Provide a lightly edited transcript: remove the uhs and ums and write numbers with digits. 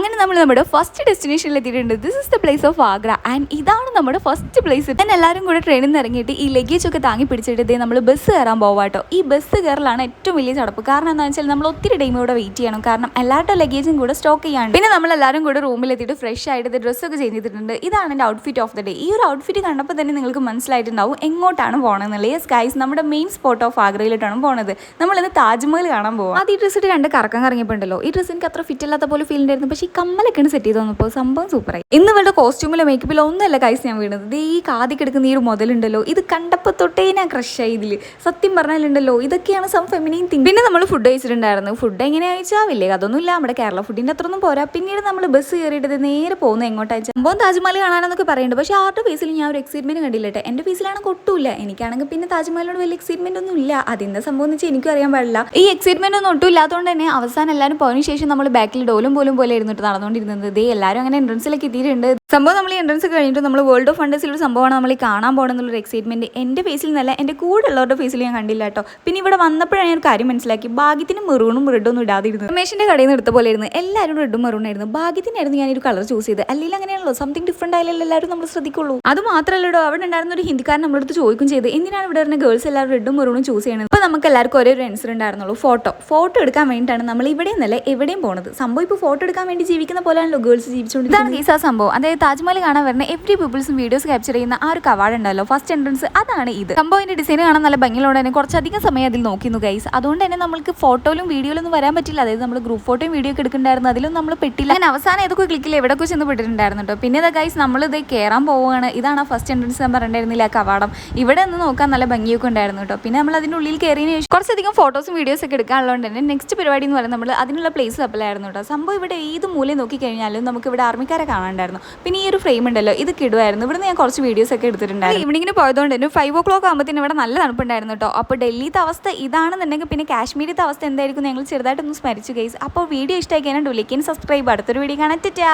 അങ്ങനെ നമ്മൾ നമ്മുടെ ഫസ്റ്റ് ഡെസ്റ്റിനേഷനിൽ എത്തിയിട്ടുണ്ട്. This is the place of Agra and ഇതാണ് നമ്മുടെ ഫസ്റ്റ് പ്ലേസ്. ഞാൻ എല്ലാവരും കൂടെ ട്രെയിനിൽ നിന്ന് ഇറങ്ങിയിട്ട് ഈ ലഗേജ് ഒക്കെ താങ്ങി പിടിച്ചിട്ട് നമ്മൾ ബസ് കയറാൻ പോവാട്ടോ. ഈ ബസ് കയറലാണ് ഏറ്റവും വലിയ ചടപ്പ്. കാരണം എന്താണെന്ന് വെച്ചാൽ നമ്മൾ ഒത്തിരി ടൈം ഇവിടെ വെയിറ്റ് ചെയ്യണം. കാരണം എല്ലാവരുടെ ലഗേജും കൂടെ സ്റ്റോക്ക് ചെയ്യാണ്. പിന്നെ നമ്മൾ എല്ലാവരും കൂടെ റൂമിലെത്തിയിട്ട് ഫ്രഷ് ആയിട്ട് ഡ്രസ്സൊക്കെ ചേഞ്ച് ചെയ്തിട്ടുണ്ട്. ഇതാണ് എൻ്റെ ഔട്ട്ഫിറ്റ് ഓഫ് ദ ഡേ. ഈ ഒരു ഔട്ട്ഫിറ്റ് കണ്ടപ്പോൾ തന്നെ നിങ്ങൾക്ക് മനസ്സിലായിട്ടുണ്ടാവും എങ്ങോട്ടാണ് പോകണമെന്നുള്ളത്. യെസ് ഗൈസ്, നമ്മുടെ മെയിൻ സ്പോട്ട് ഓഫ് ആഗ്രയിലോട്ടാണ് പോകുന്നത്. നമ്മളിന്ന് താജ്മഹൽ കാണാൻ പോകാം. അത് ഈ ഡ്രസ്സ് ഇട്ട് കണ്ട് കറക്കം കറങ്ങിയിട്ടുണ്ടല്ലോ. ഈ ഡ്രസ്സ് എനിക്ക് അത്ര ഫിറ്റ് അല്ലാത്ത പോലെ ഫീൽ ഉണ്ടായിരുന്നു. പക്ഷേ ഈ കമ്മലൊക്കെയാണ് സെറ്റ് ചെയ്ത് വന്നപ്പോൾ സംഭവം സൂപ്പറായി. ഇന്ന് ഇവരുടെ കോസ്റ്റ്യൂമിലോ മേക്കപ്പിലോ ഒന്നുമല്ല ഗൈസ് ഞാൻ വീണത്. ഈ കാതി കിടക്കുന്ന ഈ ഒരു മുതലുണ്ടല്ലോ, ഇത് കണ്ടപ്പോൾ തൊട്ടേ ഞാൻ ക്രഷായി. ഇതിൽ സത്യം പറഞ്ഞാലുണ്ടല്ലോ ഇതൊക്കെയാണ് സം ഫെമിനൈൻ തിങ്. പിന്നെ നമ്മൾ ഫുഡ് കഴിച്ചിട്ടുണ്ടായിരുന്നു. ഫുഡ് എങ്ങനെയാ വെച്ചാൽ വലിയ അതൊന്നുമില്ല, നമ്മുടെ കേരള ഫുഡിൻ്റെ അത്രയൊന്നും പോരാ. പിന്നീട് നമ്മൾ ബസ് കയറിയിട്ട് നേരെ പോകുന്നത് എങ്ങോട്ടാച്ചാൽ സംഭവം താജ്മഹൽ കാണാനെന്നൊക്കെ പറയുന്നുണ്ട്. പക്ഷേ ആരുടെ ഫേസിൽ ഞാൻ ഒരു എക്സൈറ്റ്മെന്റ് കണ്ടില്ലട്ടെ. എൻ്റെ ഫേസിലാണെങ്കിൽ ഒട്ടുമില്ല. എനിക്കാണെങ്കിൽ പിന്നെ താജ്മഹലിനോട് വലിയ എക്സൈറ്റ്മെന്റ് ഒന്നും ഇല്ല. അതിന്റെ സംഭവം എന്ന് വെച്ചാൽ എനിക്കും അറിയാൻ പാടില്ല. ഈ എക്സൈറ്റ്മെന്റ് ഒന്നും ഒട്ടും ഇല്ലാത്തതുകൊണ്ട് തന്നെ അവസാനം എല്ലാവരും പോയതിനു ശേഷം നമ്മൾ ബാക്കിൽ ഡോലും പോലും പോലെ ഇരുന്നിട്ട് നടന്നുകൊണ്ടിരുന്നത്. എല്ലാവരും അങ്ങനെ എൻട്രൻസിലേക്ക് എത്തിയിട്ടുണ്ട്. സംഭവം നമ്മൾ ഈ എൻട്രൻസ് കഴിഞ്ഞിട്ട് നമ്മൾ വേൾഡ് ഓഫ് വണ്ടേഴ്സിൽ ഒരു സംഭവമാണ് നമ്മൾ ഈ കാണാൻ പോകണമെന്നുള്ളൊരു എക്സൈറ്റ്മെന്റ് എൻ്റെ ഫേസിൽ നിന്നല്ല, എൻ്റെ കൂടെ ഉള്ളവരുടെ ഫേസിൽ ഞാൻ കണ്ടില്ല കേട്ടോ. പിന്നെ ഇവിടെ വന്നപ്പോഴാണ് ഞാൻ ഒരു കാര്യം മനസ്സിലാക്കി, ഭാഗ്യത്തിന് മെറൂണും റെഡൊന്നും ഇടാതിരുന്നു. രമേശിന്റെ കടയിൽ നിന്ന് എടുത്ത പോലെ ആയിരുന്നു. എല്ലാവരും റെഡും മെറൂണായിരുന്നു. ഭാഗ്യത്തിനായിരുന്നു ഞാനൊരു കളർ ചൂസ് ചെയ്ത്. അല്ലെങ്കിൽ അങ്ങനെയാണല്ലോ, സംതിങ് ഡിഫറെന്റ് ആയാലും എല്ലാവരും നമ്മൾ ശ്രദ്ധിക്കുള്ളൂ. അത് മാത്രമല്ലല്ലോ, അവിടെ ഉണ്ടായിരുന്ന ഒരു ഹിന്ദിക്കാരൻ നമ്മളടുത്ത് ചോദിക്കും ചെയ്ത് എന്തിനാണ് ഇവിടെ വരുന്ന ഗേൾസ് എല്ലാവരും റെഡും മെറൂണും ചൂസ് ചെയ്യുന്നത്. അപ്പോൾ നമുക്ക് എല്ലാവർക്കും ഒരേ ഒരു ആൻസർ ഉണ്ടായിരുന്നുള്ളൂ, ഫോട്ടോ എടുക്കാൻ വേണ്ടിയിട്ടാണ് നമ്മൾ ഇവിടെ നിന്നല്ല എവിടെയും പോകുന്നത്. സംഭവം ഇപ്പോൾ ഫോട്ടോ എടുക്കാൻ വേണ്ടി ജീവിക്കുന്ന പോലെയാണല്ലോ ഗേൾസ് ജീവിച്ചുകൊണ്ട്. ഇതാണ് കേസ് ആ സംഭവം. അതായത് താജ്മഹൽ കാണാൻ വരുന്ന എവറി പീപ്പിൾസും വീഡിയോസ് ക്യാപ്ചർ ചെയ്യുന്ന ആ ഒരു കവാട ഉണ്ടല്ലോ, ഫസ്റ്റ് എൻട്രൻസ്, അതാണ് ഇത്. സംഭവത്തിന്റെ ഡിസൈൻ കാണാൻ നല്ല ഭംഗിയോടെ തന്നെ കുറച്ചധികം സമയം അതിൽ നോക്കിയിരുന്നു ഗൈസ്. അതുകൊണ്ട് തന്നെ നമുക്ക് ഫോട്ടോയിലും വീഡിയോയിലൊന്നും വരാൻ പറ്റില്ല. അതായത് നമ്മൾ ഗ്രൂപ്പ് ഫോട്ടോയും വീഡിയോ ഒക്കെ എടുക്കുന്നുണ്ടായിരുന്നു, അതിലും നമ്മൾ പെട്ടില്ല. ഞാൻ അവസാനം ഏതൊക്കെ ക്ലിക്കിൽ എവിടെയൊക്കെ ചെന്ന് പെട്ടിട്ടുണ്ടായിരുന്നു കേട്ടോ. പിന്നെ ഇതാ ഗൈസ്, നമ്മൾ ഇത് കയറാൻ പോവുകയാണ്. ഇതാണ് ആ ഫസ്റ്റ് എൻട്രൻസ് ഞാൻ പറഞ്ഞിട്ടുണ്ടായിരുന്നില്ല, ആ കവാടം. ഇവിടെ നിന്ന് നോക്കാൻ നല്ല ഭംഗിയൊക്കെ ഉണ്ടായിരുന്നു കേട്ടോ. പിന്നെ നമ്മൾ അതിൻ്റെ ഉള്ളിൽ കയറിയതിന് ശേഷം കുറച്ചധികം ഫോട്ടോസും വീഡിയോസ് ഒക്കെ എടുക്കാനുള്ളതുകൊണ്ട് തന്നെ നെക്സ്റ്റ് പരിപാടി എന്ന് പറയുന്നത് നമ്മൾ അതിനുള്ള പ്ലേസ് അപ്ലായിരുന്നു കേട്ടോ. സംഭവം ഇവിടെ ഏത് മൂലം നോക്കിക്കഴിഞ്ഞാലും നമുക്ക് ഇവിടെ ആർമിക്കാരെ കാണാണ്ടായിരുന്നു. പിന്നെ ഈ ഒരു ഫ്രെയിം ഉണ്ടല്ലോ, ഇത് കിടുമായിരുന്നു. ഇവിടുന്ന് ഞാൻ കുറച്ച് വീഡിയോസ് ഒക്കെ എടുത്തിട്ടുണ്ടായിരുന്നു. ഈവനിങ്ങിന് പോയതുകൊണ്ട് തന്നെ 5 o'clock ആകുമ്പോഴത്തേനും ഇവിടെ നല്ല തണുപ്പുണ്ടായിരുന്നു കേട്ടോ. അപ്പോൾ ഡൽഹിത്തെ അവസ്ഥ ഇതാണെന്നുണ്ടെങ്കിൽ പിന്നെ കാശ്മീരിത്തെ അവസ്ഥ എന്തായിരിക്കും ഞങ്ങൾ ചെറുതായിട്ടൊന്ന് സ്മരിച്ചു ഗൈസ്. അപ്പോൾ വീഡിയോ ഇഷ്ടമായി കഴിഞ്ഞാൽ ലൈക്ക് ആൻഡ് സബ്സ്ക്രൈബ്. അടുത്തൊരു വീഡിയോ കാണാൻ ടാറ്റാ.